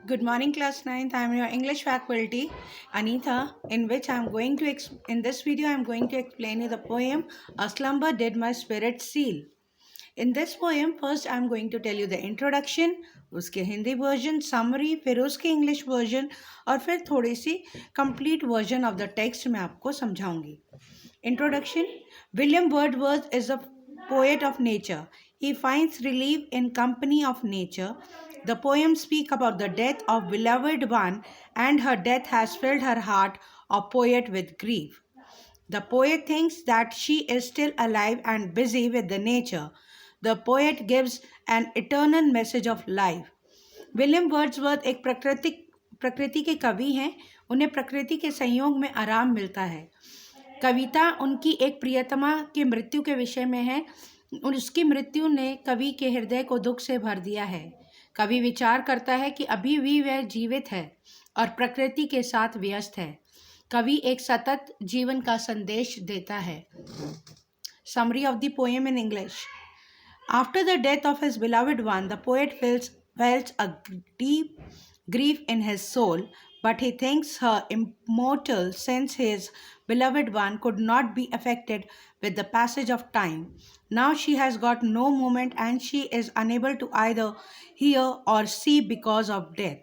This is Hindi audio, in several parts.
Good morning, class 9th. I am your English faculty, Anita, in which I am going to in this video I am going to explain you the poem A Slumber Did My Spirit Seal. In this poem, first I am going to tell you the introduction, उसके हिंदी वर्जन, summary, फिर उसके इंग्लिश वर्जन और फिर थोड़ी सी complete version of the text मैं आपको समझाऊंगी. Introduction. William Wordsworth is a poet of nature. He finds relief in company of nature. The poems speak about the death of beloved one, and her death has filled her heart of poet with grief. The poet thinks that she is still alive and busy with the nature. The poet gives an eternal message of life. William Wordsworth एक प्रकृति के कवि हैं. उन्हें प्रकृति के संयोग में आराम मिलता है. कविता उनकी एक प्रियतमा की मृत्यु के विषय में है. उसकी मृत्यु ने कवि के हृदय को दुख से भर दिया है. कवि विचार करता है कि अभी भी वह जीवित है और प्रकृति के साथ व्यस्त है. कवि एक सतत जीवन का संदेश देता है. Summary of the poem in English. After the death of his beloved one, the poet felt a deep grief in his soul, but he thinks her immortal since his beloved one could not be affected with the passage of time. Now she has got no movement and she is unable to either hear or see because of death.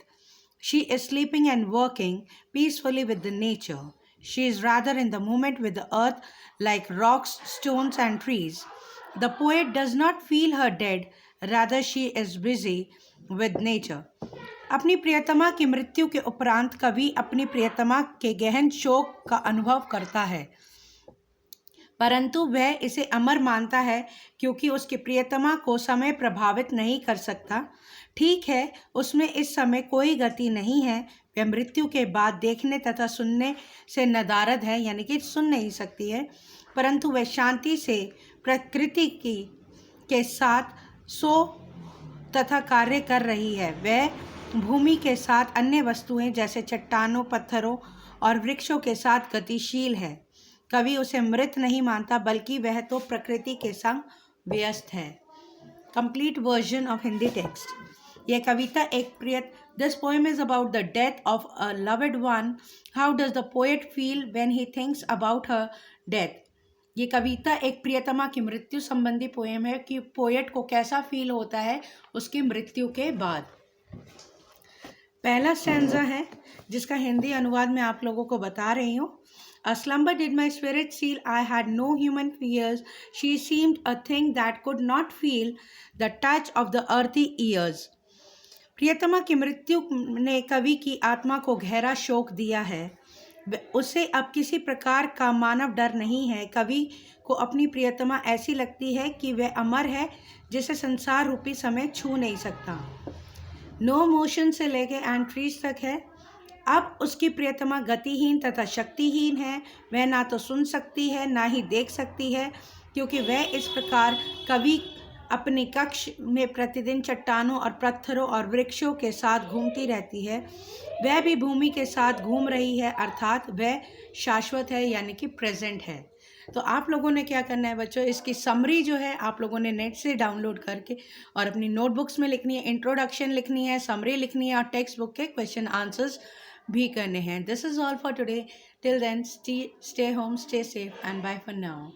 She is sleeping and working peacefully with the nature. She is rather in the moment with the earth, like rocks, stones, and trees. The poet does not feel her dead, rather she is busy with nature. अपनी प्रियतमा की मृत्यु के उपरांत कवि अपनी प्रियतमा के गहन शोक का अनुभव करता है, परंतु वह इसे अमर मानता है क्योंकि उसकी प्रियतमा को समय प्रभावित नहीं कर सकता. ठीक है, उसमें इस समय कोई गति नहीं है. वह मृत्यु के बाद देखने तथा सुनने से नदारद है, यानी कि सुन नहीं सकती है, परंतु वह शांति से प्रकृति के साथ सो तथा कार्य कर रही है. वह भूमि के साथ अन्य वस्तुएं जैसे चट्टानों, पत्थरों और वृक्षों के साथ गतिशील है. कवि उसे मृत नहीं मानता, बल्कि वह तो प्रकृति के संग व्यस्त है. Complete version of Hindi text. यह कविता एक this poem is about the death of a loved one. How does the poet feel when he thinks about her death. ये कविता एक प्रियतमा की मृत्यु संबंधी पोएम है कि पोएट को कैसा फील होता है उसकी मृत्यु के बाद. पहला स्टैंजा है जिसका हिंदी अनुवाद मैं आप लोगों को बता रही हूँ. A slumber did my spirit seal, I had no human fears, she seemed a thing that could not feel the touch of the earthy ears. प्रियतमा की मृत्यु ने कवि की आत्मा को गहरा शोक दिया है. उसे अब किसी प्रकार का मानव डर नहीं है. कवि को अपनी प्रियतमा ऐसी लगती है कि वह अमर है जिसे संसार रूपी समय छू नहीं सकता. नो मोशन से लेके एंड ट्रीज तक है. अब उसकी प्रियतमा गतिहीन तथा शक्तिहीन है. वह ना तो सुन सकती है ना ही देख सकती है, क्योंकि वह इस प्रकार कवि अपने कक्ष में प्रतिदिन चट्टानों और पत्थरों और वृक्षों के साथ घूमती रहती है. वह भी भूमि के साथ घूम रही है, अर्थात वह शाश्वत है, यानी कि प्रेजेंट है. तो आप लोगों ने क्या करना है बच्चों, इसकी समरी जो है आप लोगों ने नेट से डाउनलोड करके और अपनी नोटबुक्स में लिखनी है. इंट्रोडक्शन लिखनी है, समरी लिखनी है और टेक्स्ट बुक के क्वेश्चन आंसर्स भी करने हैं. This is all for today. Till then stay home, stay safe and bye for now.